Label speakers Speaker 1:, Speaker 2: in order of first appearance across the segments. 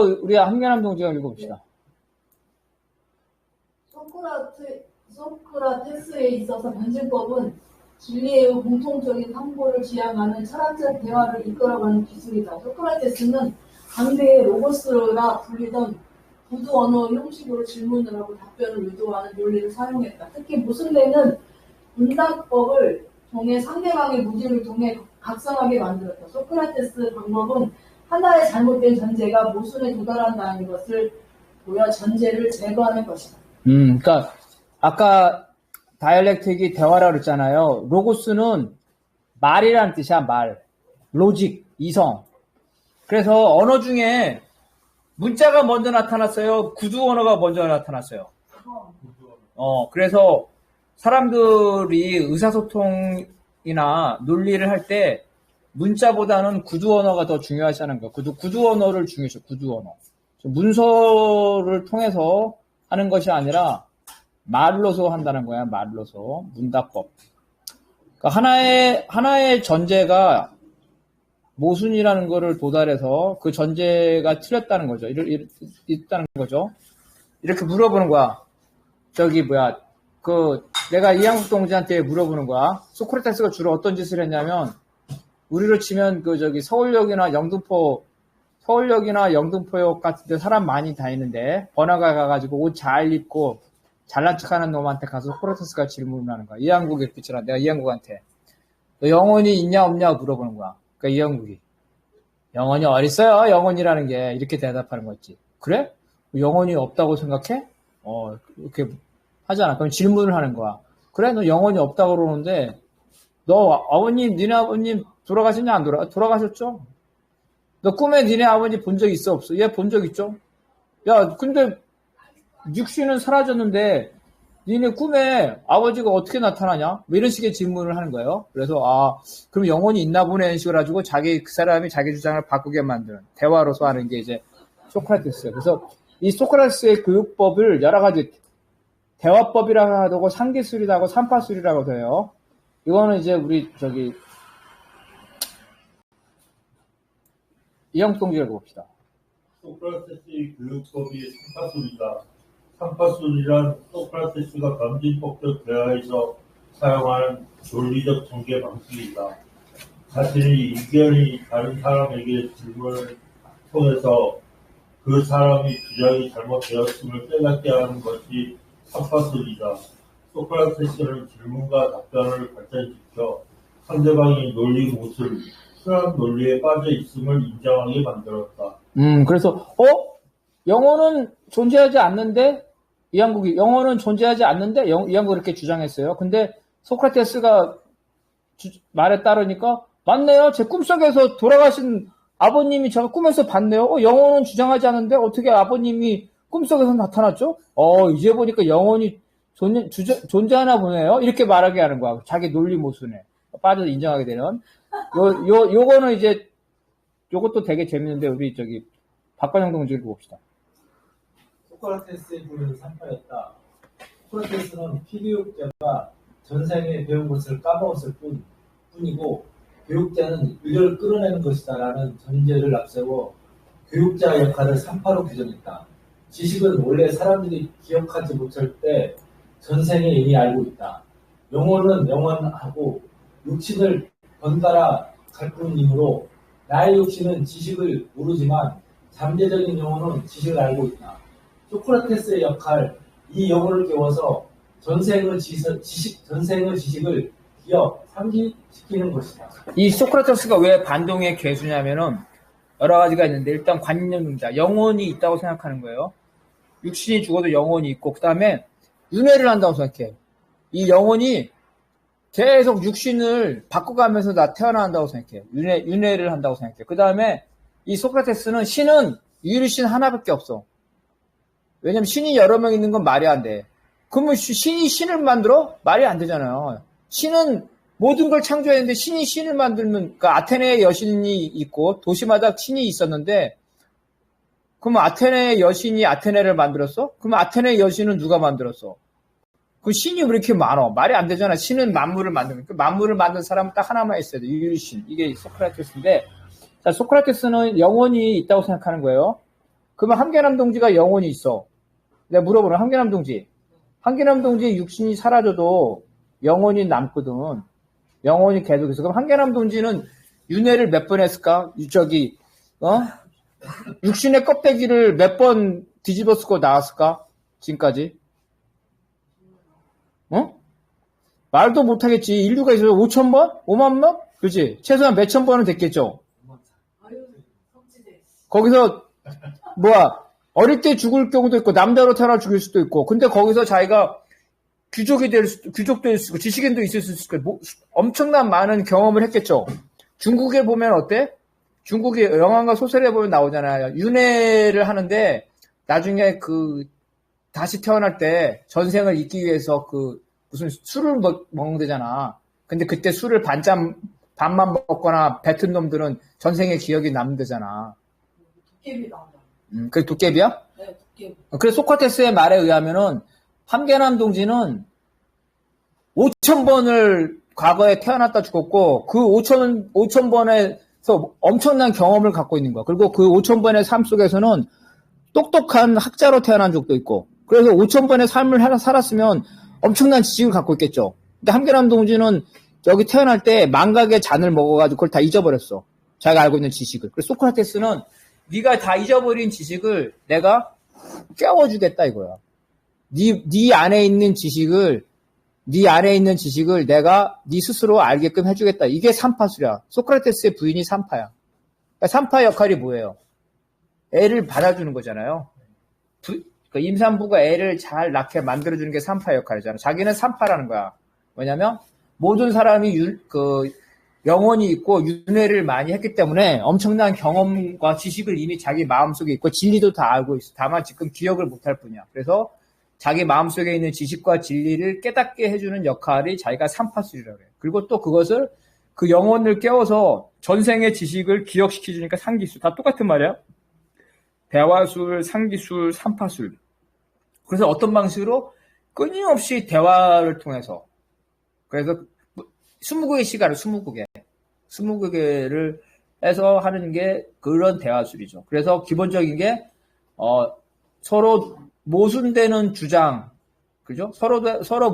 Speaker 1: 우리 한겨남 동지가 읽어봅시다.
Speaker 2: 소크라테스에 있어서 변증법은 진리의 공통적인 상보를 지향하는 철학적 대화를 이끌어가는 기술이다. 소크라테스는 당대의 로고스라 불리던 구두 언어 형식으로 질문을 하고 답변을 유도하는 논리를 사용했다. 특히 모순되는 문답법을 통해 상대방의 무지를 통해 각성하게 만들었다. 소크라테스 방법은 하나의 잘못된 전제가 모순에 도달한다는 것을 보여 전제를 제거하는 것이다.
Speaker 1: 그러니까 아까 다이얼렉틱이 대화라고 그랬잖아요. 로고스는 말이라는 뜻이야, 말. 로직, 이성. 그래서 언어 중에 문자가 먼저 나타났어요? 구두 언어가 먼저 나타났어요? 그래서 사람들이 의사소통이나 논리를 할 때 문자보다는 구두 언어가 더 중요하다는 거예요. 구두 언어를 중요시해요, 구두 언어. 문서를 통해서 하는 것이 아니라 말로서 한다는 거야, 말로서. 문답법. 그러니까 하나의 전제가 모순이라는 거를 도달해서 그 전제가 틀렸다는 거죠. 있다는 거죠. 이렇게 물어보는 거야. 내가 이한국 동지한테 물어보는 거야. 소크라테스가 주로 어떤 짓을 했냐면, 우리로 치면 서울역이나 영등포역 같은 데 사람 많이 다니는데, 번화가 가가지고 옷 잘 입고, 잘난 척하는 놈한테 가서 소크라테스가 질문을 하는 거야. 이한국이 이렇게 있잖아. 내가 이한국한테. 너 영혼이 있냐 없냐 물어보는 거야. 그러니까 이한국이. 영혼이 어딨어요? 영혼이라는 게. 이렇게 대답하는 거지. 그래? 영혼이 없다고 생각해? 이렇게 하잖아. 그럼 질문을 하는 거야. 그래? 너 영혼이 없다고 그러는데, 니네 아버님 돌아가셨냐? 안 돌아가셨죠? 너 꿈에 니네 아버지 본 적 있어? 없어? 얘 본 적 있죠? 야, 근데, 육신은 사라졌는데 니네 꿈에 아버지가 어떻게 나타나냐? 뭐 이런 식의 질문을 하는 거예요. 그래서 그럼 영혼이 있나 보네 이런 식으로 가지고 그 사람이 자기 주장을 바꾸게 만드는 대화로서 하는 게 이제 소크라테스예요. 그래서 이 소크라테스의 교육법을 여러 가지 대화법이라고 하고 상기술이라고 하고 삼파술이라고 해요. 이거는 이제 우리 이영동지를 봅시다.
Speaker 3: 소크라테스의 교육법이 삼파술이다. 삼파술이란 소크라테스가 변증법적 대화에서 사용하는 논리적 전개 방식이다. 자신의 의견이 다른 사람에게 질문을 통해서 그 사람이 주장이 잘못되었음을 깨닫게 하는 것이 삼파술이다. 소크라테스는 질문과 답변을 발전시켜 상대방의 논리 모습, 순환 논리에 빠져 있음을 인정하게 만들었다.
Speaker 1: 그래서 영혼은 존재하지 않는데 이한국이 영혼은 존재하지 않는데 이한국이 이렇게 주장했어요. 근데 소크라테스가 말에 따르니까 맞네요. 제 꿈속에서 돌아가신 아버님이 제가 꿈에서 봤네요. 영혼은 주장하지 않는데 어떻게 아버님이 꿈속에서 나타났죠? 이제 보니까 영혼이 존재하나 보네요. 이렇게 말하게 하는 거야. 자기 논리 모순에 빠져서 인정하게 되는. 요거는 이제 요것도 되게 재밌는데 우리 박관영 동지를 봅시다.
Speaker 4: 소크라테스의 부는 삼파였다. 소크라테스는 피교육자가 전생에 배운 것을 까먹었을 뿐이고 교육자는 의견을 끌어내는 것이다라는 전제를 앞세워 교육자 역할을 삼파로 규정했다. 지식은 원래 사람들이 기억하지 못할 때 전생에 이미 알고 있다. 영혼은 영원하고 육신을 번갈아 갈 뿐이므로 나의 육신은 지식을 모르지만 잠재적인 영혼은 지식을 알고 있다. 소크라테스의 역할, 이 영혼을 깨워서 전생의 지식을 기억, 상기시키는 것이다.
Speaker 1: 이 소크라테스가 왜 반동의 괴수냐면은 여러 가지가 있는데 일단 관념입니다. 영혼이 있다고 생각하는 거예요. 육신이 죽어도 영혼이 있고 그 다음에 윤회를 한다고 생각해. 이 영혼이 계속 육신을 바꿔가면서 태어난다고 생각해요. 윤회를 한다고 생각해요. 그 다음에 이 소크라테스는 신은 유일신 하나밖에 없어. 왜냐면 신이 여러 명 있는 건 말이 안 돼. 그러면 신이 신을 만들어? 말이 안 되잖아요. 신은 모든 걸 창조했는데 신이 신을 만들면, 그러니까 아테네의 여신이 있고 도시마다 신이 있었는데, 그러면 아테네의 여신이 아테네를 만들었어? 그러면 아테네의 여신은 누가 만들었어? 그 신이 왜 이렇게 많아? 말이 안 되잖아. 신은 만물을 만드는. 그 만물을 만든 사람은 딱 하나만 있어야 돼. 유일신. 이게 소크라테스인데, 자, 소크라테스는 영혼이 있다고 생각하는 거예요. 그러면 한계남 동지가 영혼이 있어. 내가 물어보는 한계남 동지. 한계남 동지의 육신이 사라져도 영혼이 남거든. 영혼이 계속 있어. 그럼 한계남 동지는 윤회를 몇 번 했을까? 육신의 껍데기를 몇 번 뒤집어 쓰고 나왔을까? 지금까지? 말도 못하겠지. 인류가 있어서 5,000번? 5만 번? 그렇지? 최소한 몇천 번은 됐겠죠?
Speaker 2: 아유, 성지대.
Speaker 1: 거기서, 어릴 때 죽을 경우도 있고, 남자로 태어나 죽을 수도 있고, 근데 거기서 자기가 귀족도 될 수 있고, 지식인도 있을 수 있고, 엄청난 많은 경험을 했겠죠? 중국에 보면 어때? 중국의 영화과 소설에 보면 나오잖아요. 윤회를 하는데, 나중에 다시 태어날 때 전생을 잊기 위해서 무슨 술을 먹는다잖아. 근데 그때 술을 반만 먹거나 뱉은 놈들은 전생의 기억이 남는다잖아.
Speaker 2: 도깨비 나온다.
Speaker 1: 그게 도깨비야?
Speaker 2: 네, 도깨비.
Speaker 1: 그래서 소크라테스의 말에 의하면은 한계남 동지는 5,000번을 과거에 태어났다 죽었고 그 5,000번에서 엄청난 경험을 갖고 있는 거야. 그리고 그 5,000번의 삶 속에서는 똑똑한 학자로 태어난 적도 있고 그래서 5,000번의 삶을 살았으면 엄청난 지식을 갖고 있겠죠. 근데 한계남 동지는 여기 태어날 때 망각의 잔을 먹어가지고 그걸 다 잊어버렸어. 자기가 알고 있는 지식을. 그래서 소크라테스는 네가 다 잊어버린 지식을 내가 깨워주겠다 이거야. 네 안에 있는 지식을 내가 네 스스로 알게끔 해주겠다. 이게 삼파술이야. 소크라테스의 부인이 삼파야. 그러니까 삼파 역할이 뭐예요? 애를 받아주는 거잖아요. 그러니까 임산부가 애를 잘 낳게 만들어주는 게 삼파 역할이잖아. 자기는 삼파라는 거야. 뭐냐면 모든 사람이 영혼이 있고 윤회를 많이 했기 때문에 엄청난 경험과 지식을 이미 자기 마음속에 있고 진리도 다 알고 있어. 다만 지금 기억을 못할 뿐이야. 그래서 자기 마음속에 있는 지식과 진리를 깨닫게 해주는 역할이 자기가 삼파술이라고 해요. 그리고 또 그것을 그 영혼을 깨워서 전생의 지식을 기억시켜주니까 상기술. 다 똑같은 말이야. 대화술, 상기술, 삼파술. 그래서 어떤 방식으로 끊임없이 대화를 통해서 그래서 20개의 시간을 20개를 해서 하는 게 그런 대화술이죠. 그래서 기본적인 게 서로 모순되는 주장, 그죠? 서로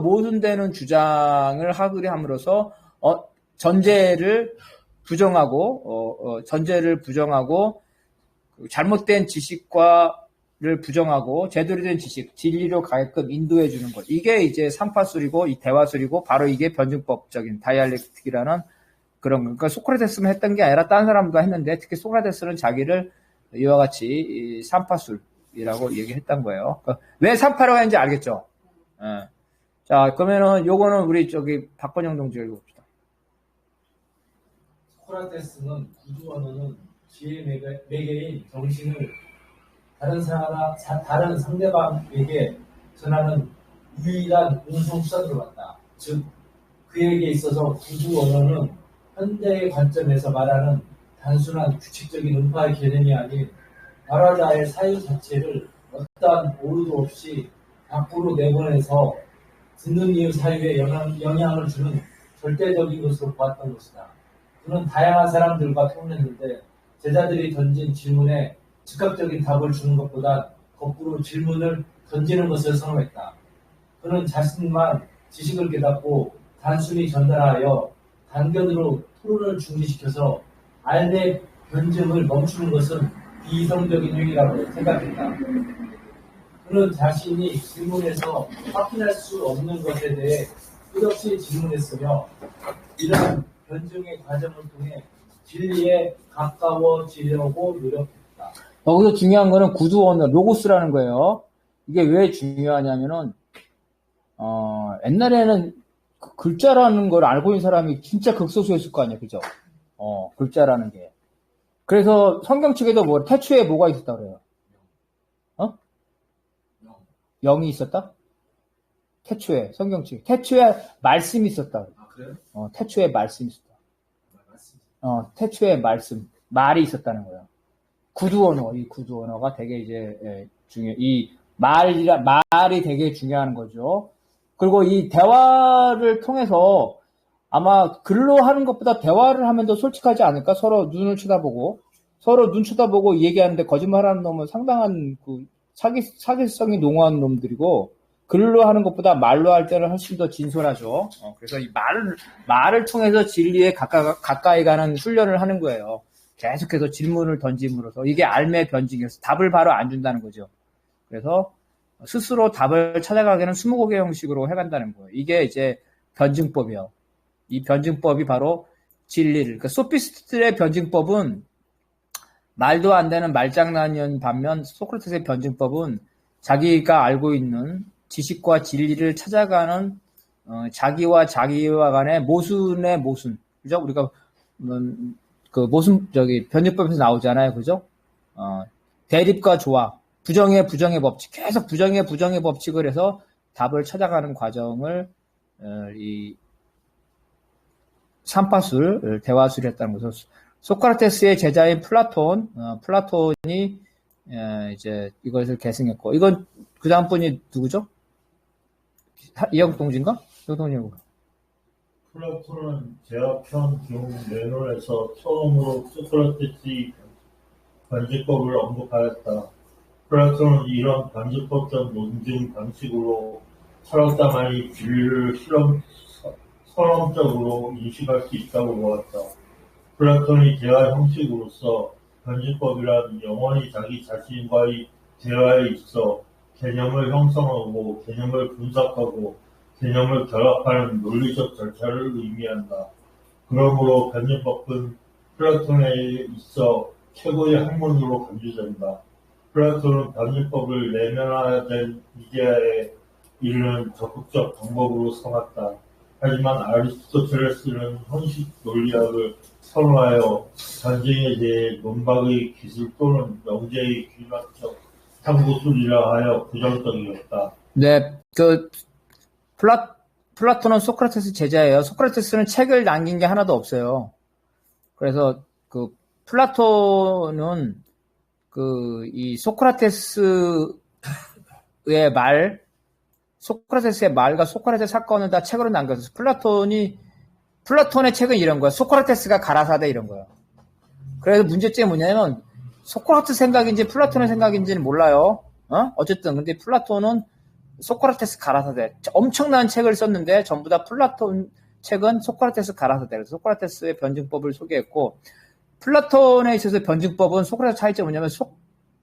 Speaker 1: 모순되는 주장을 함으로써 전제를 부정하고 잘못된 지식과를 부정하고 제대로 된 지식, 진리로 가게끔 인도해 주는 것. 이게 이제 삼파술이고 이 대화술이고 바로 이게 변증법적인 다이알렉틱이라는 그런 거. 그러니까 소크라테스만 했던 게 아니라 다른 사람도 했는데 특히 소크라테스는 자기를 이와 같이 이 삼파술이라고 얘기했던 거예요. 그러니까 왜 삼파라고 하는지 알겠죠? 예. 자, 그러면은 요거는 우리 박건영 동지 읽어봅시다.
Speaker 4: 소크라테스는 구두 언어는 지혜 매개인 정신을 다른 상대방에게 전하는 유일한 운송수단으로 봤다. 즉, 그에게 있어서 구두 언어는 현대의 관점에서 말하는 단순한 규칙적인 음파의 개념이 아닌 말하자의 사유 자체를 어떠한 오류도 없이 밖으로 내보내서 듣는 이의 사유에 영향을 주는 절대적인 것으로 보았던 것이다. 그는 다양한 사람들과 토론했는데 제자들이 던진 질문에 즉각적인 답을 주는 것보다 거꾸로 질문을 던지는 것을 선호했다. 그는 자신만 지식을 깨닫고 단순히 전달하여 단견으로 토론을 중지시켜서 알의 변증을 멈추는 것은 비이성적인 행위라고 생각했다. 그는 자신이 질문에서 확인할 수 없는 것에 대해 끝없이 질문했으며 이러한 변증의 과정을 통해 진리에 가까워지려고 노력했다.
Speaker 1: 여기서 중요한 거는 구두 언어, 로고스라는 거예요. 이게 왜 중요하냐면은, 옛날에는 글자라는 걸 알고 있는 사람이 진짜 극소수였을 거 아니에요. 그죠? 글자라는 게. 그래서 성경 측에도 태초에 뭐가 있었다 그래요? 영이 있었다? 태초에, 성경 측에. 태초에 말씀이 있었다.
Speaker 4: 아, 그래요?
Speaker 1: 태초에 말씀이 있었다. 태초에 말이 있었다는 거예요. 이 구두 언어가 되게 이제, 이 말이 되게 중요한 거죠. 그리고 이 대화를 통해서 아마 글로 하는 것보다 대화를 하면 더 솔직하지 않을까? 서로 눈을 쳐다보고 서로 눈 쳐다보고 얘기하는데 거짓말하는 놈은 상당한 그 사기성이 농후한 놈들이고, 글로 하는 것보다 말로 할 때는 훨씬 더 진솔하죠. 그래서 이 말을 통해서 진리에 가까이 가는 훈련을 하는 거예요. 계속해서 질문을 던짐으로써 이게 알매 변증이어서 답을 바로 안 준다는 거죠. 그래서 스스로 답을 찾아가기는 스무고개 형식으로 해간다는 거예요. 이게 이제 변증법이에요. 이 변증법이 바로 진리를, 그러니까 소피스트의 변증법은 말도 안 되는 말장난이었는 반면 소크라테스의 변증법은 자기가 알고 있는 지식과 진리를 찾아가는 자기와 간의 모순의 모순, 그죠? 우리가 그 모순 변증법에서 나오잖아요, 그죠? 대립과 조화, 부정의 법칙, 계속 부정의 법칙을 해서 답을 찾아가는 과정을 이 삼파술, 대화술이 했다는 거죠. 소크라테스의 제자인 플라톤이 이제 이것을 계승했고, 이건 그 다음 분이 누구죠? 이영동진가? 이영동진인가?
Speaker 3: 플라톤은 제아편 메논에서 처음으로 소크라테스의 관제법을 언급하였다. 플라톤은 이런 관제법적 논증 방식으로 철학자만이 진리를 선험적으로 인식할 수 있다고 보았다. 플라톤의 대화 형식으로서 관제법이란 영원히 자기 자신과의 대화에 있어 개념을 형성하고 개념을 분석하고 개념을 결합하는 논리적 절차를 의미한다. 그러므로 관제법은 플라톤에 있어 최고의 학문으로 간주된다. 플라톤은 관제법을 내면화된 이데아에 이르는 적극적 방법으로 삼았다. 하지만 아리스토텔레스는 형식 논리학을 선호하여 전쟁에 대해 논박의 기술 또는 명제의 귀납적 탐구술이라 하여 부정적이었다.
Speaker 1: 네, 플라톤은 소크라테스 제자예요. 소크라테스는 책을 남긴 게 하나도 없어요. 그래서 플라톤은 이 소크라테스의 말과 소크라테스 사건을 다 책으로 남겼어요. 플라톤의 책은 이런 거야. 소크라테스가 가라사대 이런 거야. 그래서 문제점이 뭐냐면 소크라테스 생각인지 플라톤의 생각인지는 몰라요. 어쨌든 근데 플라톤은 소크라테스 가라사대 엄청난 책을 썼는데 전부 다 플라톤 책은 소크라테스 가라사대. 그래서 소크라테스의 변증법을 소개했고, 플라톤에 있어서 변증법은 소크라테스 차이점이 뭐냐면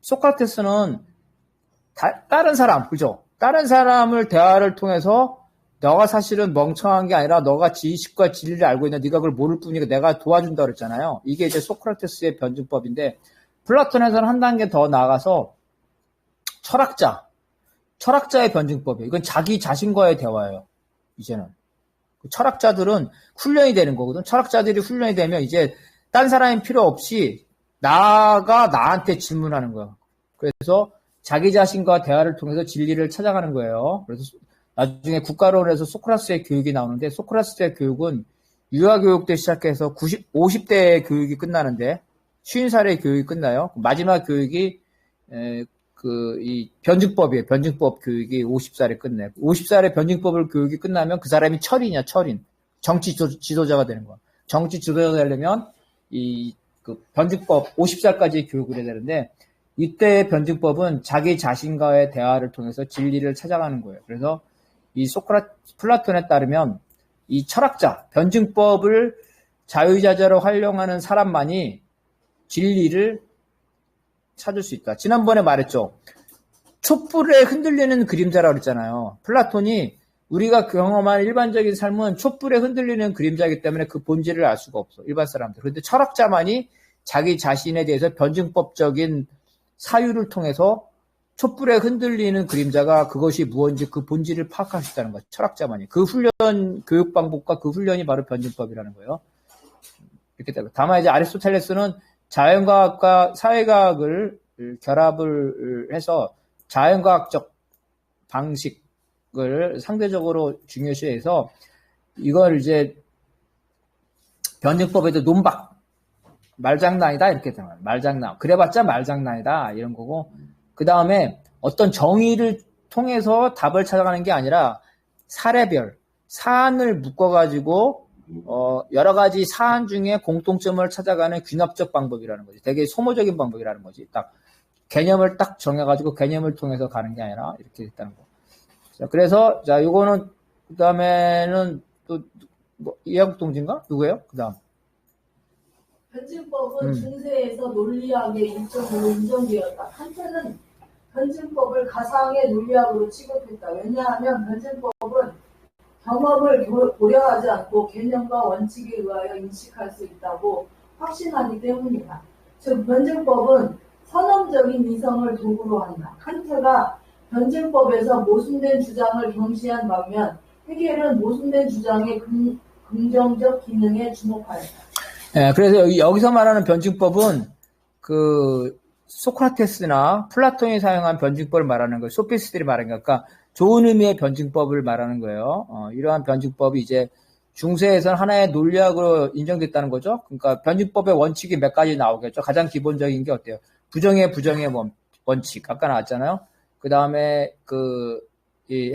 Speaker 1: 소크라테스는 다른 사람, 그죠? 다른 사람을 대화를 통해서 너가 사실은 멍청한 게 아니라 너가 지식과 진리를 알고 있는 네가 그걸 모를 뿐이니까 내가 도와준다 그랬잖아요. 이게 이제 소크라테스의 변증법인데, 플라톤에서는 한 단계 더 나아가서 철학자의 변증법이에요. 이건 자기 자신과의 대화예요. 이제는 철학자들은 훈련이 되는 거거든. 철학자들이 훈련이 되면 이제 딴 사람이 필요 없이 나가 나한테 질문하는 거야. 그래서 자기 자신과 대화를 통해서 진리를 찾아가는 거예요. 그래서 나중에 국가론에서 소크라테스의 교육이 나오는데, 소크라테스의 교육은 유아교육 때 시작해서 50대의 교육이 끝나는데 50살의 교육이 끝나요. 마지막 교육이 이 변증법이에요. 변증법 교육이 50살에 끝내. 50살의 변증법을 교육이 끝나면 그 사람이 철인. 정치 지도자가 되는 거야. 정치 지도자가 되려면 변증법 50살까지 교육을 해야 되는데, 이때의 변증법은 자기 자신과의 대화를 통해서 진리를 찾아가는 거예요. 그래서 이 플라톤에 따르면 이 철학자, 변증법을 자유자재로 활용하는 사람만이 진리를 찾을 수 있다. 지난번에 말했죠. 촛불에 흔들리는 그림자라고 그랬잖아요. 플라톤이 우리가 경험한 일반적인 삶은 촛불에 흔들리는 그림자이기 때문에 그 본질을 알 수가 없어. 일반 사람들. 그런데 철학자만이 자기 자신에 대해서 변증법적인 사유를 통해서 촛불에 흔들리는 그림자가 그것이 무엇인지 그 본질을 파악할 수 있다는 거예요. 철학자만이. 그 교육 방법과 그 훈련이 바로 변증법이라는 거예요. 이렇게 되고. 다만 이제 아리스토텔레스는 자연과학과 사회과학을 결합을 해서 자연과학적 방식을 상대적으로 중요시해서 이걸 이제 변증법에도 논박, 말장난이다 이렇게 되는 거예요. 말장난. 그래봤자 말장난이다 이런 거고, 그 다음에 어떤 정의를 통해서 답을 찾아가는 게 아니라 사례별, 사안을 묶어가지고 여러 가지 사안 중에 공통점을 찾아가는 귀납적 방법이라는 거지. 되게 소모적인 방법이라는 거지. 딱 개념을 딱 정해가지고 개념을 통해서 가는 게 아니라 이렇게 됐다는 거. 자, 그래서 자, 요거는 그 다음에는 또 이해국동지인가 누구예요? 그 다음.
Speaker 2: 변증법은 중세에서 논리학의 일종으로 인정되었다. 칸트는 변증법을 가상의 논리학으로 취급했다. 왜냐하면 변증법은 경험을 고려하지 않고 개념과 원칙에 의하여 인식할 수 있다고 확신하기 때문이다. 즉 변증법은 선험적인 이성을 도구로 한다. 칸트가 변증법에서 모순된 주장을 경시한 반면 헤겔은 모순된 주장의 긍정적 기능에 주목하였다.
Speaker 1: 예, 그래서 여기서 말하는 변증법은 그 소크라테스나 플라톤이 사용한 변증법을 말하는 거예요. 소피스트들이 말하는 거예요. 그러니까 좋은 의미의 변증법을 말하는 거예요. 이러한 변증법이 이제 중세에서는 하나의 논리학으로 인정됐다는 거죠. 그러니까 변증법의 원칙이 몇 가지 나오겠죠. 가장 기본적인 게 어때요? 부정의 원칙. 아까 나왔잖아요. 그 다음에 이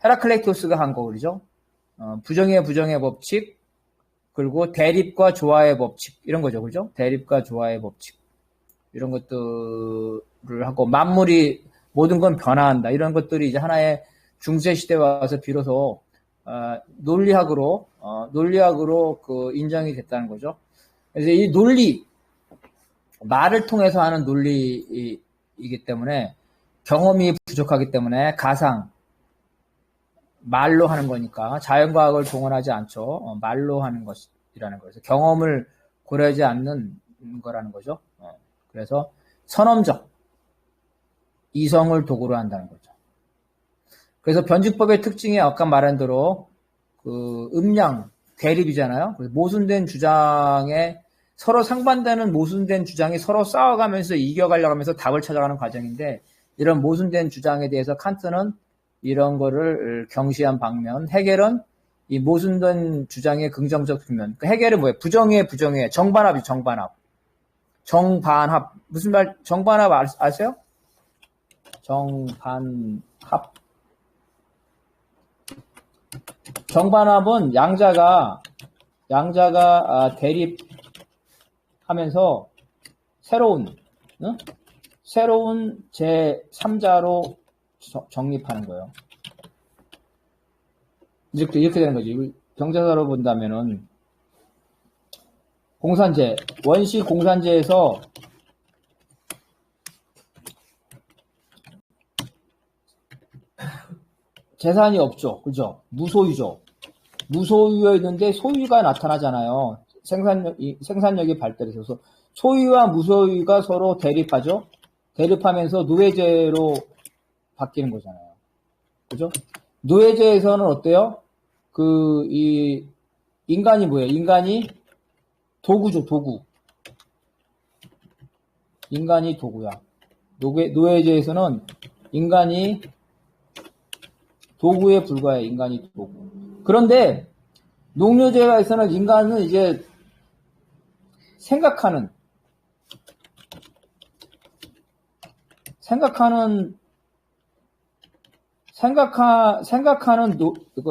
Speaker 1: 헤라클레이토스가 한 거, 그러죠? 부정의 법칙, 그리고 대립과 조화의 법칙, 이런 거죠. 그죠? 대립과 조화의 법칙. 이런 것들을 하고, 만물이, 모든 건 변화한다. 이런 것들이 이제 하나의 중세 시대에 와서 비로소, 논리학으로 인정이 됐다는 거죠. 그래서 이 논리, 말을 통해서 하는 논리이기 때문에, 경험이 부족하기 때문에 가상, 말로 하는 거니까 자연과학을 동원하지 않죠. 말로 하는 것이라는 거죠. 경험을 고려하지 않는 거라는 거죠. 그래서 선험적 이성을 도구로 한다는 거죠. 그래서 변증법의 특징이 아까 말한 대로 그 음양 대립이잖아요. 그래서 모순된 주장에 서로 상반되는 모순된 주장이 서로 싸워가면서 이겨가려고 하면서 답을 찾아가는 과정인데 이런 모순된 주장에 대해서 칸트는 이런 거를 경시한 방면, 헤겔은 이 모순된 주장의 긍정적 측면. 그 헤겔은 뭐예요? 부정의 정반합이 정반합. 정반합. 무슨 말, 정반합 아세요? 정반합. 정반합은 양자가 대립하면서 새로운 제3자로 정립하는 거예요. 이렇게 되는 거지. 경제사로 본다면은 공산제, 원시 공산제에서 재산이 없죠. 그죠? 무소유죠. 무소유였는데 소유가 나타나잖아요. 생산력이 발달해서 소유와 무소유가 서로 대립하죠. 대립하면서 노예제로 바뀌는 거잖아요. 그죠? 노예제에서는 어때요? 이 인간이 뭐예요? 인간이 도구죠, 도구. 인간이 도구야. 노예제에서는 인간이 도구에 불과해, 인간이 도구. 그런데 농노제에서는 인간은 이제 생각하는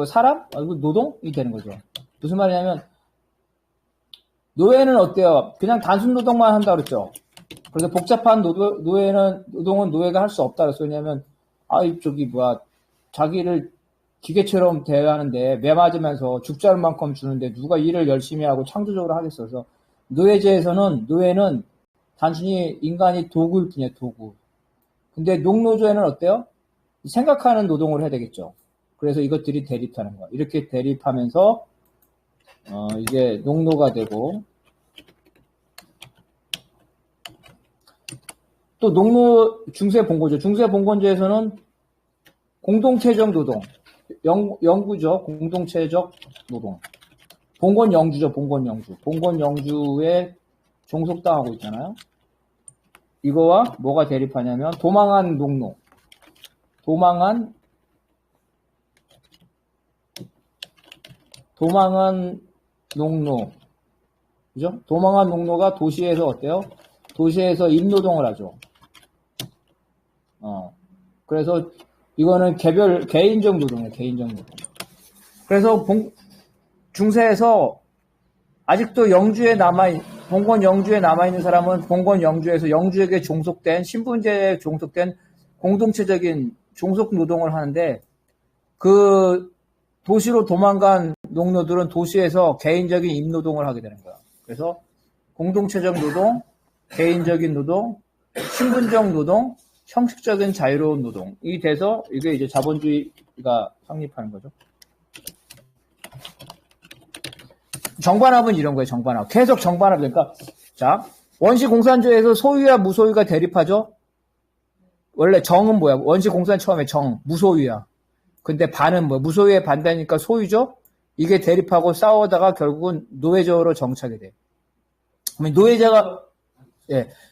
Speaker 1: 사람? 노동이 되는 거죠. 무슨 말이냐면, 노예는 어때요? 그냥 단순 노동만 한다 그랬죠. 그래서 복잡한 노동은 노예가 할 수 없다 그랬어요. 왜냐면, 자기를 기계처럼 대하는데, 매 맞으면서 죽지 않을 만큼 주는데, 누가 일을 열심히 하고 창조적으로 하겠어서, 노예제에서는, 노예는 단순히 인간이 도구일 뿐이에요, 도구. 근데 농노조에는 어때요? 생각하는 노동을 해야 되겠죠. 그래서 이것들이 대립하는 거야. 이렇게 대립하면서 이제 농노가 되고 또 농노 중세 봉건제. 중세 봉건제에서는 공동체적 노동, 영구죠. 공동체적 노동. 봉건 영주죠. 봉건 영주. 봉건 영주에 종속당하고 있잖아요. 이거와 뭐가 대립하냐면 도망한 농노. 도망한 농노. 그죠? 도망한 농노가 도시에서 어때요? 도시에서 임노동을 하죠. 그래서 이거는 개인적 노동이에요, 개인적 노동. 그래서 중세에서 아직도 영주에 봉건 영주에 남아있는 사람은 봉건 영주에서 영주에게 종속된, 신분제에 종속된 공동체적인 종속 노동을 하는데, 그 도시로 도망간 농노들은 도시에서 개인적인 임노동을 하게 되는 거야. 그래서 공동체적 노동, 개인적인 노동, 신분적 노동, 형식적인 자유로운 노동이 돼서 이게 이제 자본주의가 성립하는 거죠. 정반합은 이런 거예요, 정반합. 계속 정반합. 그러니까, 자, 원시 공산주의에서 소유와 무소유가 대립하죠? 원래 정은 뭐야? 원시 공산 처음에 정, 무소유야. 근데 반은 뭐야? 무소유에 반대니까 소유죠? 이게 대립하고 싸우다가 결국은 노예제로 정착이 돼. 그러면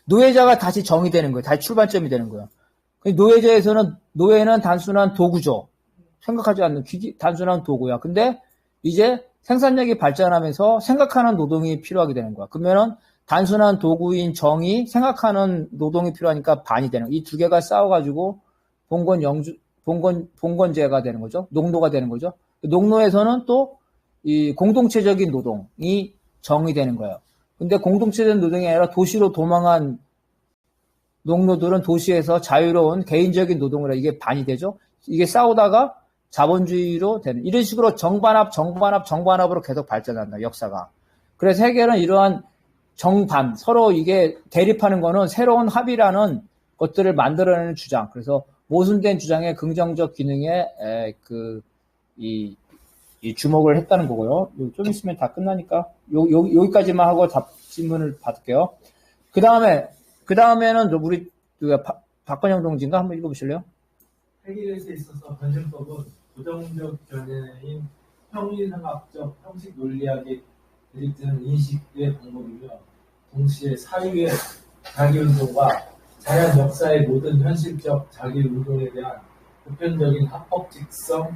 Speaker 1: 노예자가 다시 정이 되는 거예요. 다시 출발점이 되는 거예요. 노예제에서는, 노예는 단순한 도구죠. 생각하지 않는 단순한 도구야. 근데 이제 생산력이 발전하면서 생각하는 노동이 필요하게 되는 거야. 그러면은 단순한 도구인 정이 생각하는 노동이 필요하니까 반이 되는 거야. 이 두 개가 싸워가지고 봉건제가 되는 거죠. 농노가 되는 거죠. 농노에서는 또 이 공동체적인 노동이 정이 되는 거예요. 근데 공동체적인 노동이 아니라 도시로 도망한 농노들은 도시에서 자유로운 개인적인 노동을 해. 이게 반이 되죠. 이게 싸우다가 자본주의로 되는, 이런 식으로 정반합으로 계속 발전한다, 역사가. 그래서 해결은 이러한 정반, 서로 이게 대립하는 거는 새로운 합의라는 것들을 만들어내는 주장. 그래서 모순된 주장의 긍정적 기능에 이 주목을 했다는 거고요. 좀 있으면 다 끝나니까 여기까지만 하고 질문을 받을게요. 그 다음에는 우리 박건영 동지인가 한번 읽어보실래요?
Speaker 4: 해결에 있어서 변증법은 부정적 견해인 형이상학적 형식 논리학에 대립되는 인식의 방법이며, 동시에 사유의 자기운동과 자연 역사의 모든 현실적 자기운동에 대한 보편적인 합법직성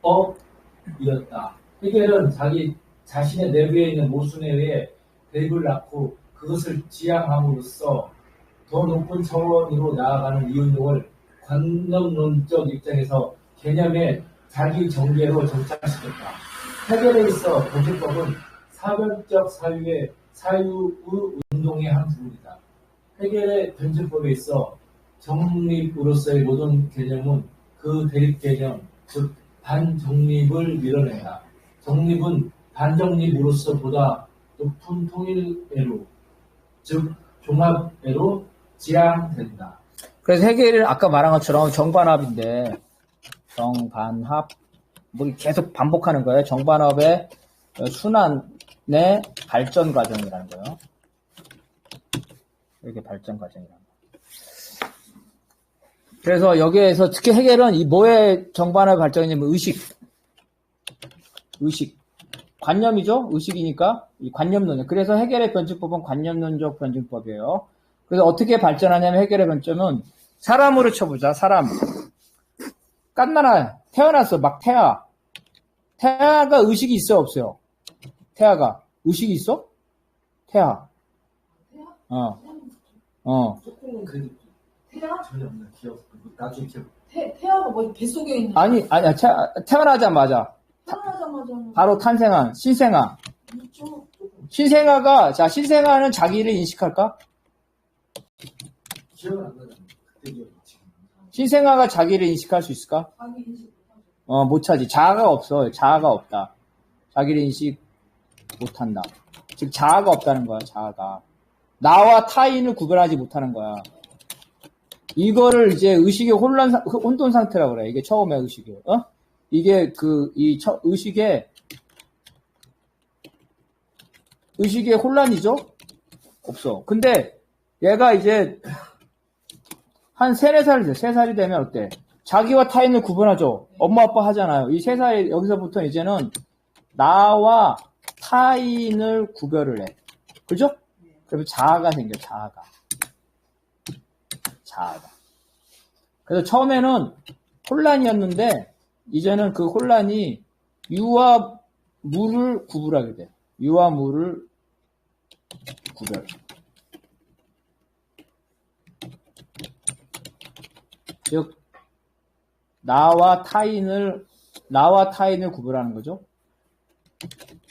Speaker 4: 이법이었다. 해결은 자기 자신의 내부에 있는 모순에 의해 대립을 낳고 그것을 지향함으로써 더 높은 차원으로 나아가는 이 운동을 관념론적 입장에서 개념의 자기 정계로 정착시켰다. 해결에 있어 변증법은 사별적 사유의 운동의 한 부분이다. 해결의 변증법에 있어 정립으로서의 모든 개념은 그 대립 개념, 즉 반정립을 밀어낸다. 정립은 반정립으로서 보다 높은 통일애로, 즉 종합애로 지향된다.
Speaker 1: 그래서 해결은 아까 말한 것처럼 정반합인데, 정반합, 뭐 계속 반복하는 거예요. 정반합의 순환의 발전 과정이라는 거예요. 이렇게 발전 과정이라는 거. 그래서 여기에서 특히 해결은 이 뭐의 정반합 발전이냐면 의식. 관념이죠? 의식이니까 이 관념론. 그래서 해결의 변증법은 관념론적 변증법이에요. 그래서 어떻게 발전하냐면 해결의 변점은 사람으로 쳐보자. 사람. 깐나나 태어났어. 막 태아. 태아가 의식이 있어 없어요? 태아가 의식이 있어? 태아.
Speaker 4: 조금은 그래도
Speaker 2: 태아?
Speaker 4: 전혀 없는 기억. 나중에 기억.
Speaker 2: 태아가 뭐 뱃속에 있는?
Speaker 1: 아니야. 태어나자마자 바로 탄생한 신생아.
Speaker 2: 있죠.
Speaker 1: 신생아는 자기를 인식할까?
Speaker 4: 기억은 안 나잖아. 그때 기억이 지금.
Speaker 1: 신생아가 자기를 인식할 수 있을까?
Speaker 2: 자기 인식 못하죠.
Speaker 1: 못 차지. 자아가 없어. 자아가 없다. 자기를 인식 못한다. 즉 자아가 없다는 거야. 자아가. 나와 타인을 구별하지 못하는 거야. 이거를 이제 의식의 혼돈 상태라고 그래. 이게 처음에 의식이. 이게 의식의 혼란이죠? 없어. 근데 얘가 이제 한 3-4살 돼. 3살이 되면 어때? 자기와 타인을 구분하죠. 엄마 아빠 하잖아요. 이 3살 여기서부터 이제는 나와 타인을 구별을 해. 그죠? 그래서 자아가 생겨. 자아가. 그래서 처음에는 혼란이었는데 이제는 그 혼란이 유와 무를 구분하게 돼. 유와 무를 구별. 즉 나와 타인을 나와 타인을 구별하는 거죠.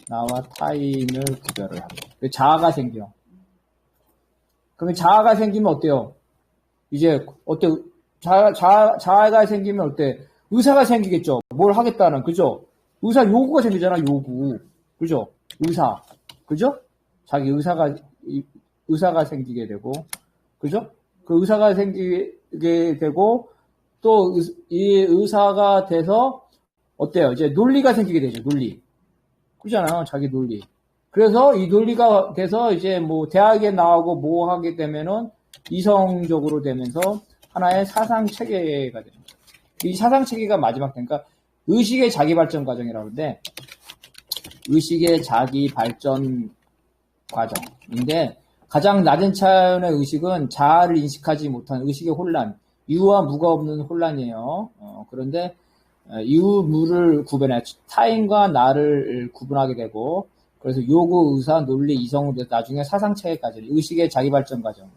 Speaker 1: 나와 타인을 구별을 하고. 자아가 생겨. 그러면 자아가 생기면 어때요? 이제, 자아가 생기면 어때? 의사가 생기겠죠. 뭘 하겠다는, 그죠? 의사 요구가 생기잖아, 요구. 그죠? 의사. 그죠? 자기 의사가 생기게 되고, 그죠? 그 의사가 생기게 되고, 또 이 의사가 돼서, 어때요? 이제 논리가 생기게 되죠, 논리. 그잖아요, 자기 논리. 그래서 이 논리가 돼서 이제 뭐 대학에 나오고 뭐 하게 되면은 이성적으로 되면서 하나의 사상 체계가 됩니다. 이 사상 체계가 마지막 되니까 의식의 자기 발전 과정이라고 하는데 의식의 자기 발전 과정인데 가장 낮은 차원의 의식은 자아를 인식하지 못한 의식의 혼란, 유와 무가 없는 혼란이에요. 그런데 유무를 구분해 타인과 나를 구분하게 되고 그래서 요구, 의사, 논리, 이성으로 나중에 사상체계까지 의식의 자기 발전 과정.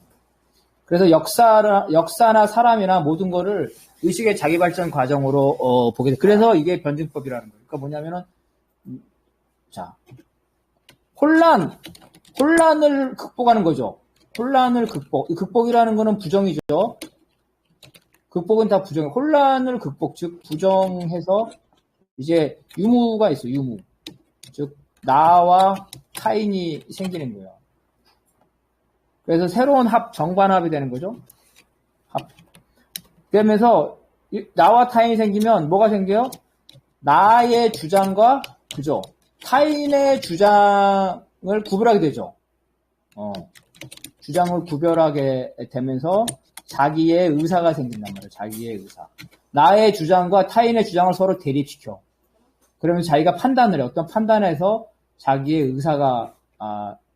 Speaker 1: 그래서 역사나 사람이나 모든 거를 의식의 자기 발전 과정으로 보게 돼. 그래서 이게 변증법이라는 거예요. 그러니까 뭐냐면은 자 혼란을 극복하는 거죠. 혼란을 극복이라는 거는 부정이죠. 극복은 다 부정. 혼란을 극복, 즉 부정해서 이제 유무가 있어. 유무. 즉 나와 타인이 생기는 거예요. 그래서 새로운 정반합이 되는 거죠. 합. 그러면서 나와 타인이 생기면 뭐가 생겨요? 나의 주장과 그죠? 타인의 주장을 구별하게 되죠. 주장을 구별하게 되면서 자기의 의사가 생긴단 말이에요. 자기의 의사. 나의 주장과 타인의 주장을 서로 대립시켜. 그러면 자기가 판단을 해. 어떤 판단에서 자기의 의사가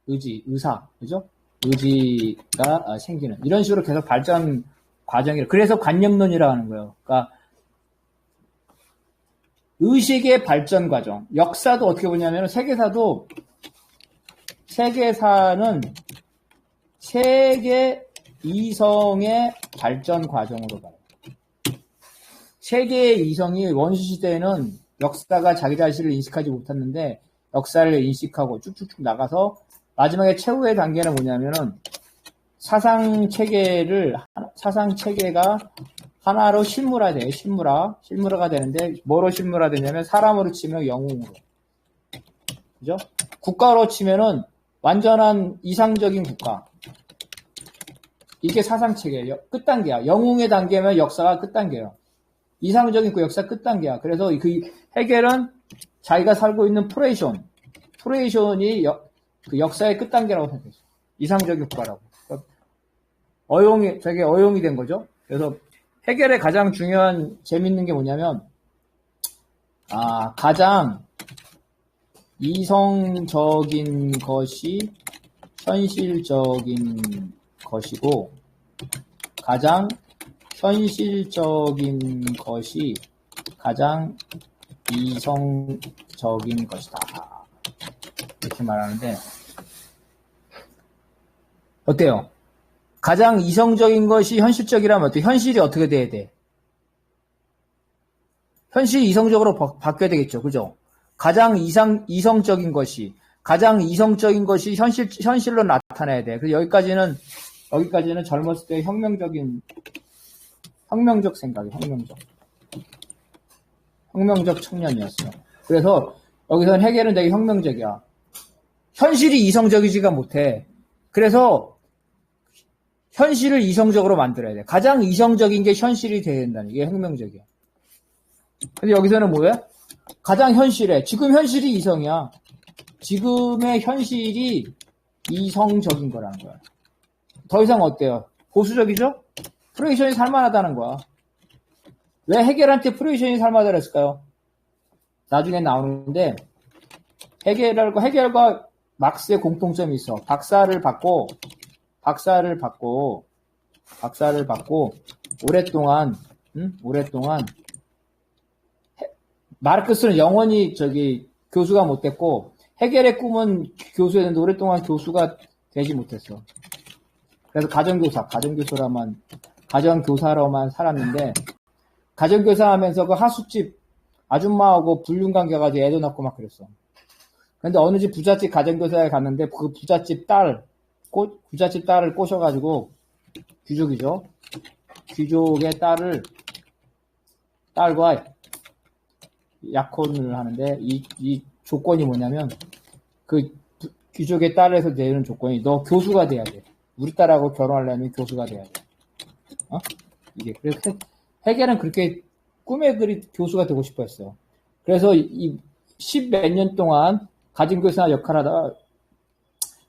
Speaker 1: 의사, 그죠? 의지가 생기는 이런 식으로 계속 발전 과정이에요. 그래서 관념론이라고 하는 거예요. 그러니까 의식의 발전 과정. 역사도 어떻게 보냐면 세계사는 세계 이성의 발전 과정으로 봐요. 세계의 이성이 원시시대에는 역사가 자기 자신을 인식하지 못했는데 역사를 인식하고 쭉쭉쭉 나가서 마지막에 최후의 단계는 뭐냐면은 사상 체계가 하나로 실물화돼요. 실물화가 되는데 뭐로 실물화되냐면 사람으로 치면 영웅으로. 그죠? 국가로 치면은 완전한 이상적인 국가. 이게 사상 체계예요. 끝단계야. 영웅의 단계면 역사가 끝단계예요. 이상적인 그 역사 끝단계야. 그래서 그 헤겔은 자기가 살고 있는 프로레이션이 그 역사의 끝단계라고 생각했어요. 이상적인 국가라고. 되게 어용이 된 거죠. 그래서 헤겔의 가장 중요한 재밌는 게 뭐냐면, 가장 이성적인 것이 현실적인 것이고, 가장 현실적인 것이 가장 이성적인 것이다. 이렇게 말하는데, 어때요? 가장 이성적인 것이 현실적이라면 어때? 현실이 어떻게 돼야 돼? 현실이 이성적으로 바뀌어야 되겠죠. 그죠? 가장 이성적인 것이 현실로 나타나야 돼. 그래서 여기까지는 젊었을 때 혁명적 생각이, 혁명적 청년이었어요. 그래서 여기서는 헤겔은 되게 혁명적이야. 현실이 이성적이지가 못해. 그래서 현실을 이성적으로 만들어야 돼. 가장 이성적인 게 현실이 돼야 된다는 게 혁명적이야. 근데 여기서는 뭐야? 가장 현실해. 지금 현실이 이성이야. 지금의 현실이 이성적인 거라는 거야. 더 이상 어때요? 보수적이죠? 프로이션이 살만하다는 거야. 왜 헤겔한테 프로이션이 살만하다 그랬을까요? 나중에 나오는데 헤겔과 막스의 공통점이 있어. 박사를 받고 오랫동안 마르크스는 영원히 교수가 못 됐고 헤겔의 꿈은 교수였는데 오랫동안 교수가 되지 못했어. 그래서 가정교사로만 살았는데 가정교사 하면서 그 하숙집 아줌마하고 불륜관계 가지고 애도 낳고 막 그랬어. 근데 어느 집 부잣집 가정교사에 갔는데 그 부잣집 딸을 꼬셔가지고 귀족이죠. 귀족의 딸과 약혼을 하는데 이 조건이 뭐냐면 그 귀족의 딸에서 내는 조건이 너 교수가 돼야 돼. 우리 딸하고 결혼하려면 교수가 돼야 돼. 이게 그래서 해겔은 그렇게 꿈에 그리 교수가 되고 싶어 했어요. 그래서 이 10몇 년 동안 가정교사 역할하다가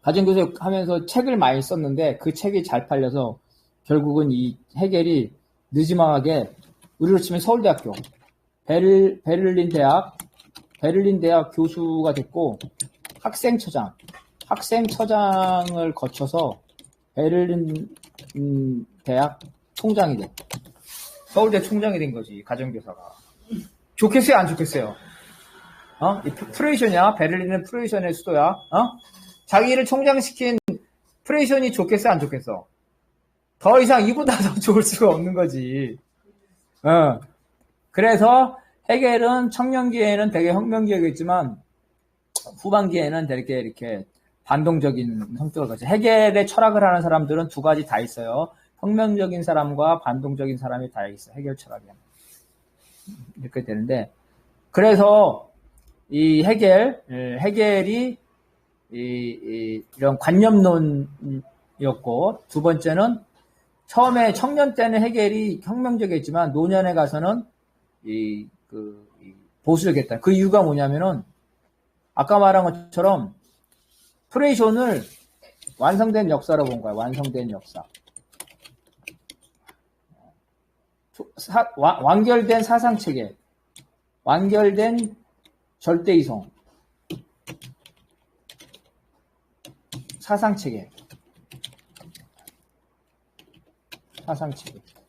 Speaker 1: 가정교사 하면서 책을 많이 썼는데 그 책이 잘 팔려서 결국은 이 해겔이 느지막하게 우리로 치면 서울대학교 베를린 대학 교수가 됐고 학생처장을 거쳐서 베를린 대학 총장이 돼. 서울대 총장이 된 거지, 가정교사가. 좋겠어요, 안 좋겠어요? 이 프로이션이야? 베를린은 프로이션의 수도야? 자기를 총장시킨 프로이션이 좋겠어, 안 좋겠어? 더 이상 이보다 더 좋을 수가 없는 거지. 그래서 해겔은 청년기에는 되게 혁명적이었지만 후반기에는 되게 이렇게 반동적인 성격을 가져. 해겔의 철학을 하는 사람들은 두 가지 다 있어요. 혁명적인 사람과 반동적인 사람이 다 있어. 해겔 철학이. 이렇게 되는데, 그래서 이 해겔이 이런 관념론이었고, 두 번째는 처음에 청년 때는 해겔이 혁명적이었지만 노년에 가서는 보수적이었다. 그 이유가 뭐냐면은 아까 말한 것처럼 프레이션을 완성된 역사로 본 거야. 완성된 역사. 완결된 사상체계, 완결된 절대이성, 사상체계.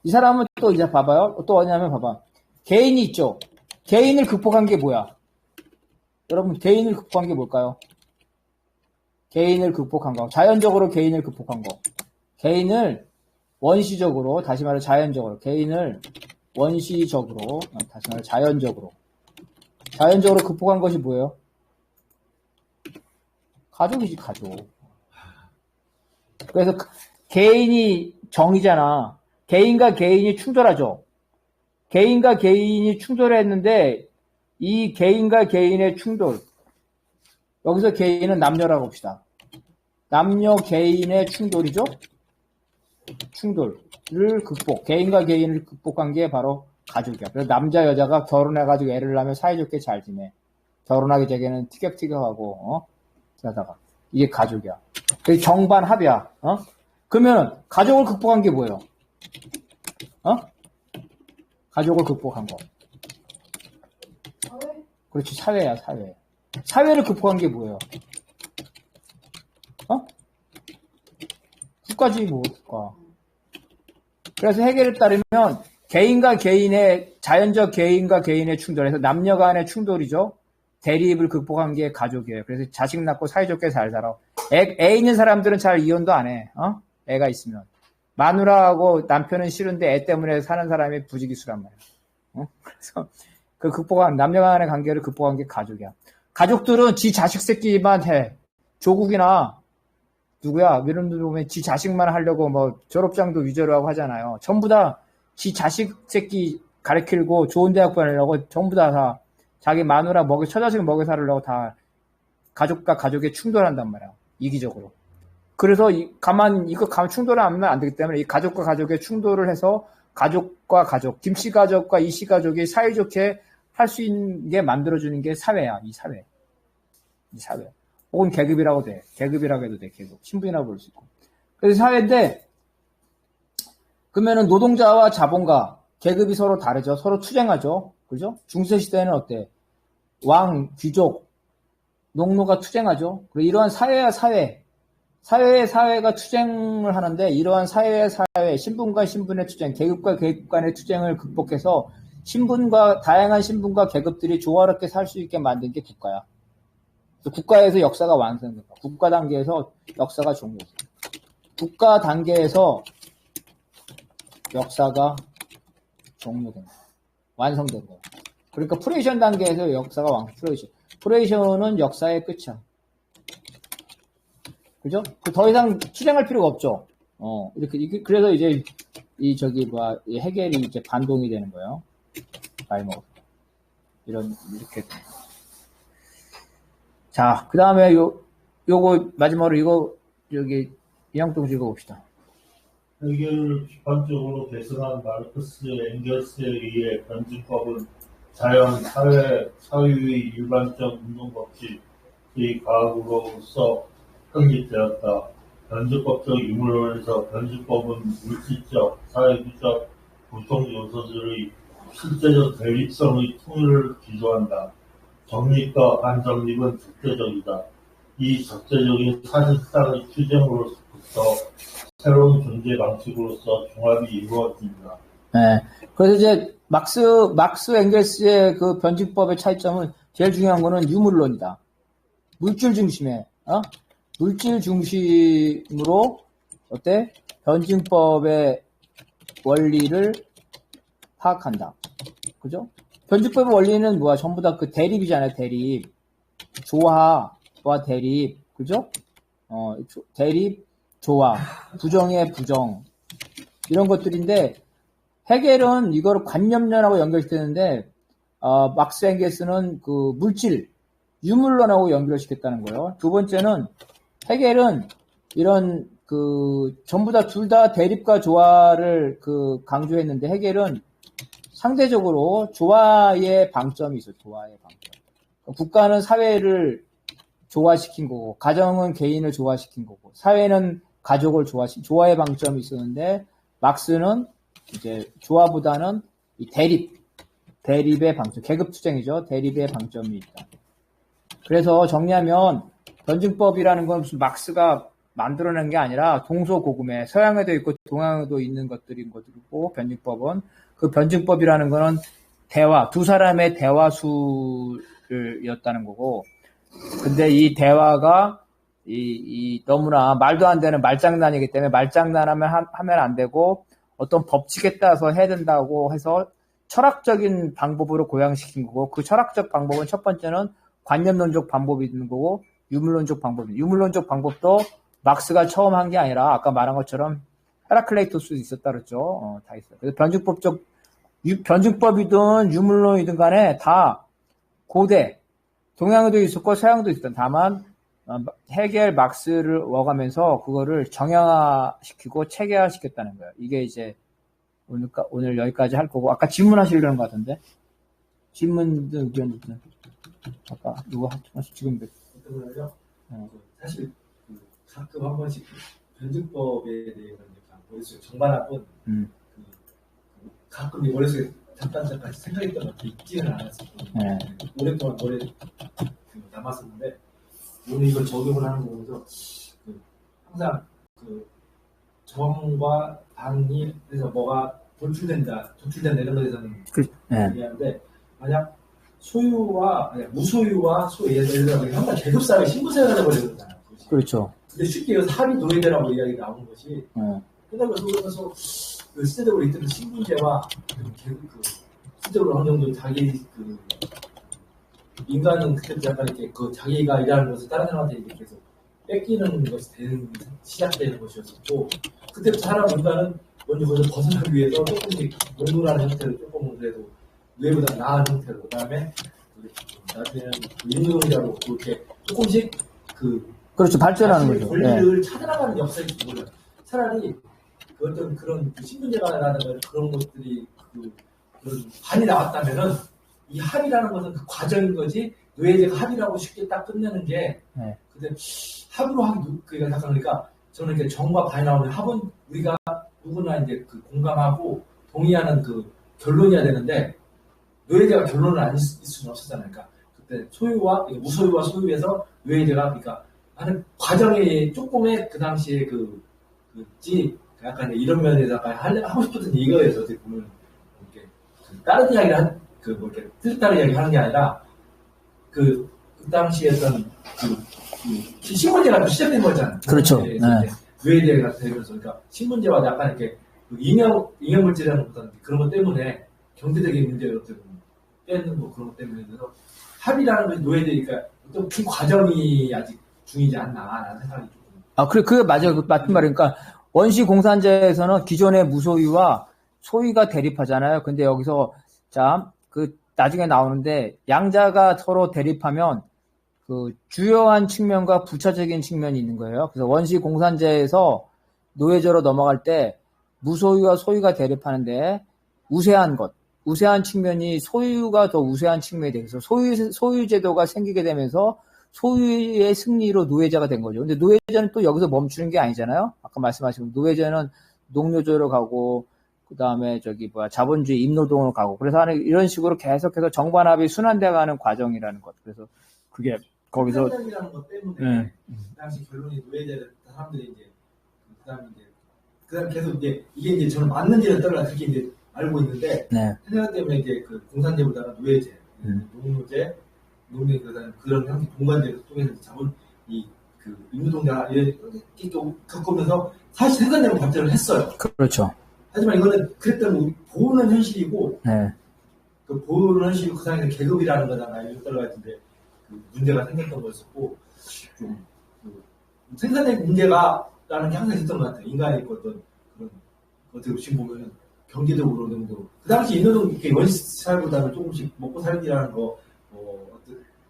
Speaker 1: 이 사람은 또 이제 봐봐요. 또 뭐냐면 봐봐. 개인이 있죠. 개인을 극복한 게 뭐야? 여러분, 개인을 극복한 게 뭘까요? 개인을 극복한 거. 자연적으로 개인을 극복한 거. 개인을 원시적으로, 다시 말해 자연적으로. 개인을 원시적으로, 다시 말해 자연적으로. 자연적으로 극복한 것이 뭐예요? 가족이지, 가족. 그래서 개인이 정이잖아. 개인과 개인이 충돌하죠. 개인과 개인이 충돌했는데 이 개인과 개인의 충돌, 여기서 개인은 남녀라고 봅시다. 남녀 개인의 충돌이죠. 충돌을 극복, 개인과 개인을 극복한 게 바로 가족이야. 그래서 남자 여자가 결혼해가지고 애를 낳으면 사이좋게 잘 지내. 결혼하기 전에는 티격태격하고 그러다가 이게 가족이야. 그게 정반합이야. 그러면 가족을 극복한 게 뭐예요? 가족을 극복한 거.
Speaker 2: 사회?
Speaker 1: 그렇지, 사회야, 사회. 사회를 극복한 게 뭐예요? 국가주의 뭐, 국가. 그래서 해겔에 따르면 개인과 개인의, 자연적 개인과 개인의 충돌에서 남녀 간의 충돌이죠. 대립을 극복한 게 가족이에요. 그래서 자식 낳고 사이좋게 잘 살아. 애 있는 사람들은 잘 이혼도 안 해. 애가 있으면. 마누라하고 남편은 싫은데 애 때문에 사는 사람이 부지기수란 말이야. 그래서 그 극복한, 남녀 간의 관계를 극복한 게 가족이야. 가족들은 지 자식 새끼만 해. 조국이나 누구야? 이런 데 보면 지 자식만 하려고 뭐 졸업장도 위조를 하고 하잖아요. 전부 다 지 자식 새끼 가르치고 좋은 대학 보내려고 전부 다 자기 마누라 처자식 먹여 살으려고 다 가족과 가족에 충돌한단 말이야. 이기적으로. 그래서 이거 충돌을 하면 안 되기 때문에 이 가족과 가족의 충돌을 해서 가족과 가족, 김씨 가족과 이씨 가족이 사이좋게 할 수 있는 게 만들어주는 게 사회야. 이 사회. 혹은 계급이라고 돼. 계급이라고 해도 돼. 계급. 신분이라고 부를 수 있고. 그래서 사회인데 그러면은 노동자와 자본가 계급이 서로 다르죠. 서로 투쟁하죠. 그죠? 중세시대에는 어때? 왕, 귀족, 농노가 투쟁하죠. 그리고 이러한 사회야 사회. 사회가 투쟁을 하는데 이러한 사회, 신분과 신분의 투쟁, 계급과 계급 간의 투쟁을 극복해서 다양한 신분과 계급들이 조화롭게 살 수 있게 만든 게 국가야. 국가에서 역사가 완성된다. 국가 단계에서 역사가 종료돼. 국가 단계에서 역사가 종료된다. 완성된 거야. 그러니까 프로레이션 단계에서 역사가 프로레이션은 역사의 끝이야. 그죠? 더 이상 추정할 필요가 없죠. 그래서 이제, 이 해겔이 이제 반동이 되는 거예요. 이렇게. 자, 그 다음에 요거, 마지막으로 이양동 읽어봅시다.
Speaker 3: 해겔을 비판적으로 개선한 마르크스 엥겔스에 의해 변증법은 자연, 사회의 일반적 운동 법칙의 과학으로서 확립되었다. 변증법적 유물론에서 변증법은 물질적, 사회구적, 구성 요소들의 실제적 대립성의 통일을 기조한다. 정립과 반정립은 적대적이다. 이 적대적인 사실상의 투쟁으로부터 새로운 존재 방식으로서 종합이 이루어진다.
Speaker 1: 네. 그래서 이제 막스 엥겔스의 그 변증법의 차이점은 제일 중요한 거는 유물론이다. 물질 중심에, 물질 중심으로 변증법의 원리를 파악한다. 그죠? 변증법의 원리는 뭐야? 전부 다 그 대립이잖아요, 대립. 조화와 대립. 그죠? 대립, 조화. 부정의 부정. 이런 것들인데, 해겔은 이거를 관념론하고 연결시켰는데, 막스 엥겔스는 그 물질, 유물론하고 연결시켰다는 거예요. 두 번째는, 해겔은 이런 전부 다 둘 다 대립과 조화를 강조했는데, 해겔은 상대적으로 조화의 방점이 있어요. 조화의 방점. 국가는 사회를 조화시킨 거고, 가정은 개인을 조화시킨 거고, 사회는 가족을 조화의 방점이 있었는데, 막스는 이제 조화보다는 이 대립의 방점, 계급투쟁이죠. 대립의 방점이 있다. 그래서 정리하면 변증법이라는 건 무슨 막스가 만들어낸 게 아니라 동서고금에 서양에도 있고 동양에도 있는 것들인 것이고, 변증법은 그 변증법이라는 거는 두 사람의 대화술이었다는 거고, 근데 이 대화가 너무나 말도 안 되는 말장난이기 때문에 하면 안 되고, 어떤 법칙에 따라서 해야 된다고 해서 철학적인 방법으로 고양시킨 거고, 그 철학적 방법은 첫 번째는 관념론적 방법이 있는 거고, 유물론적 방법도 막스가 처음 한 게 아니라 아까 말한 것처럼 헤라클레이토스도 있었다 그랬죠. 다 있어요. 그래서 변증법이든 유물론이든 간에 다 고대, 동양에도 있었고 서양도 있었던, 다만 해겔, 막스를 워가면서 그거를 정형화시키고 체계화시켰다는 거예요. 이게 이제 오늘 여기까지 할 거고, 아까 질문하시려는 것 같은데, 질문든 의견든 아까 누가 지금
Speaker 4: 어떤 거죠? 사실 가끔 한 번씩 변증법에 대해서 머릿속에 정반합은 가끔 이 머릿속에 잠깐 생각했던 것도 있지는 않았어요.
Speaker 1: 네.
Speaker 4: 오랫동안 남았었는데, 오늘 이걸 적용을 하는 거 보면서 항상 정과 반이 그래서 뭐가 도출된다 이런 것에 대해서는 얘기하는데, 만약 소유와 무소유와 소유, 예를 들어 항상 계급사회 신분사회가 되어버리잖아요.
Speaker 1: 그렇죠.
Speaker 4: 근데 쉽게 여기서 합의 노예제라고 이야기가 나오는 것이, 그러면서 시대적으로 있던 신분제와 시대적으로 어느 정도 자기 인간은 그때 약간 이렇게 자기가 일하는 것을 다른 사람한테 이렇게 계속 뺏기는 것이 시작되는 것이었고, 그때부터 사람 인간은 먼저 거기서 벗어나기 위해서 조금씩 농노라는 형태로 조금은 그래도 뇌보다 나은 형태로, 그다음에 나중에는 인노동이라고 이렇게 조금씩
Speaker 1: 그렇죠, 발전하는 거죠.
Speaker 4: 권리를 찾아나가는 역사일지 몰라요. 차라리 어떤 그런 신분제가라든가 그런 것들이 그런 한이 나왔다면은, 이 합의라는 것은 그 과정인 거지, 노예제가 합의라고 쉽게 딱 끝내는 게, 근데 합의로 그러니까 저는 이렇게 정과 반이 나오는 합은 우리가 누구나 이제 공감하고 동의하는 결론이어야 되는데, 노예제가 결론은 아닐 수는 없었잖아요. 그러니까 그때 무소유와 소유에서 노예제가, 그러니까 하는 과정이 조금의 그 당시에 약간 이런 면에서 하고 싶었던 이거에서 어떻게 보면 이렇게 다른 이야기를 이렇게 뜻다른 이야기 하는 게 아니라 그 당시에 어떤 신분제가 시작된 거잖아요.
Speaker 1: 그렇죠.
Speaker 4: 노예제가 되면서, 그러니까 신분제와 약간 이렇게 인형 물질이라는 어떤 그런 것 때문에 경제적인 문제를 어떻게 보면 뺏는 뭐 그런 것 때문에 그래서 합의라는 건 노예되니까 어떤 그 과정이 아직 중이지 않나라는 생각이 조금.
Speaker 1: 그게 맞아요. 그 맞는 말이니까 원시 공산제에서는 기존의 무소유와 소유가 대립하잖아요. 근데 여기서 자, 나중에 나오는데 양자가 서로 대립하면 그 주요한 측면과 부차적인 측면이 있는 거예요. 그래서 원시 공산제에서 노예제로 넘어갈 때 무소유와 소유가 대립하는데 우세한 측면이 소유가 더 우세한 측면이 되면서 소유제도가 생기게 되면서 소유의 승리로 노예제가 된 거죠. 근데 노예제는 또 여기서 멈추는 게 아니잖아요. 아까 말씀하신 노예제는 농노조로 가고 그다음에 자본주의 임노동으로 가고 그래서 이런 식으로 계속해서 정반합이 순환돼가는 과정이라는 것. 그래서 그게 거기서
Speaker 4: 생산이라는 것 때문에 그 당시 결론이 노예제를 사람들이 이제 그다음 계속 이게 이제 저는 맞는지는 떠나 그렇게 이제 알고 있는데 생산 때문에 이제 그 공산제보다는 노예제, 농노제, 농민 그런 형태 공간제를 통해서 자본 그 임노동자 이렇게 좀 겪으면서 사실 생산적으로 발전을 했어요.
Speaker 1: 그렇죠.
Speaker 4: 하지만 이거는 그랬던 보는 현실이고 그 보는 현실이고 그 상황에서 계급이라는 거잖아요. 이런 따라 같은데 그 문제가 생겼던 거였었고 좀 생산적 문제가라는 게 항상 있었던 것 같아요. 인간의 어떤 그런 어떻게 지금 보면은 경제적으로 정도 그 당시 인노동 원시 사회보다는 조금씩 먹고 살기라는 거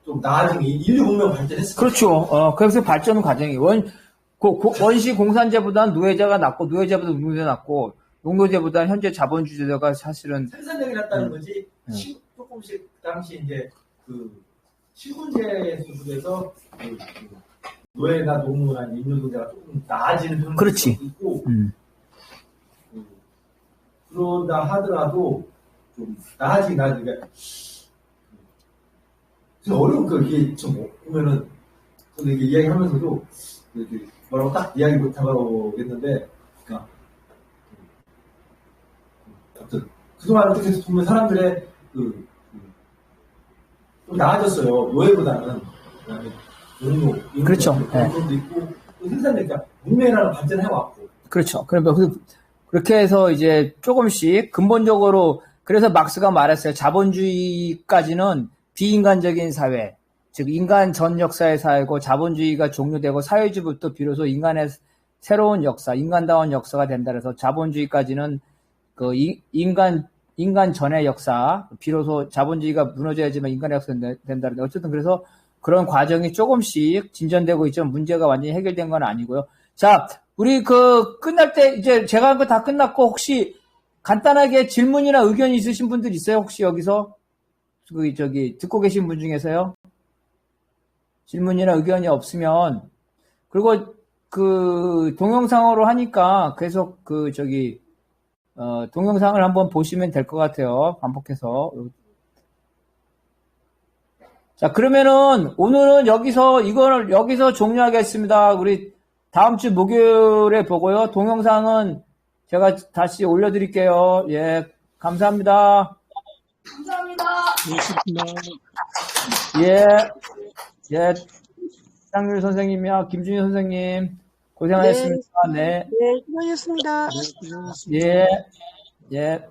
Speaker 4: 좀 나아진 인류 문명 발전했어요.
Speaker 1: 그렇죠. 그래서 발전 과정이 원시 공산제보다는 노예제가 낫고 노예제보다 농노제가 낫고 농노제보다는 현재 자본주의제도가 사실은
Speaker 4: 생산력이 낮다는 거지. 조금씩 당시 이제 그 신분제 수준에서 그 노예나 농노나 임노동자가 조금 나아지는 편이
Speaker 1: 그렇지.
Speaker 4: 있고 그런다 하더라도 좀 나아지니까 어려운 거 이게 좀 보면은 저는 이게 이야기하면서도 이렇게 뭐라고 딱 이야기 못하겠는데, 그러니까 어떤 그동안 계속 보면 사람들의 좀 나아졌어요. 노예보다는 그다음에 농노,
Speaker 1: 그렇죠.
Speaker 4: 농노도 있고 생산되니까 문명이라는 발전해 왔고.
Speaker 1: 그렇죠. 그렇게 해서 이제 조금씩 근본적으로 그래서 막스가 말했어요. 자본주의까지는 비인간적인 사회, 즉 인간 전 역사의 사회고 자본주의가 종료되고 사회주의부터 비로소 인간의 새로운 역사, 인간다운 역사가 된다 그래서 자본주의까지는 그 인간 전의 역사, 비로소 자본주의가 무너져야지만 인간의 역사가 된다 그런데 어쨌든 그래서 그런 과정이 조금씩 진전되고 있지만 문제가 완전히 해결된 건 아니고요. 자, 우리 끝날 때 이제 제가 한 거 다 끝났고 혹시 간단하게 질문이나 의견이 있으신 분들 있어요? 혹시 여기서? 듣고 계신 분 중에서요? 질문이나 의견이 없으면, 그리고 동영상으로 하니까 계속 동영상을 한번 보시면 될 것 같아요. 반복해서. 자, 그러면은 오늘은 여기서 종료하겠습니다. 우리 다음 주 목요일에 보고요. 동영상은 제가 다시 올려드릴게요. 예, 감사합니다.
Speaker 2: 감사합니다.
Speaker 1: 예, 장률 선생님이요, 김준희 선생님, 고생하셨습니다. 네.
Speaker 5: 네, 수고하셨습니다.
Speaker 1: 예, 예.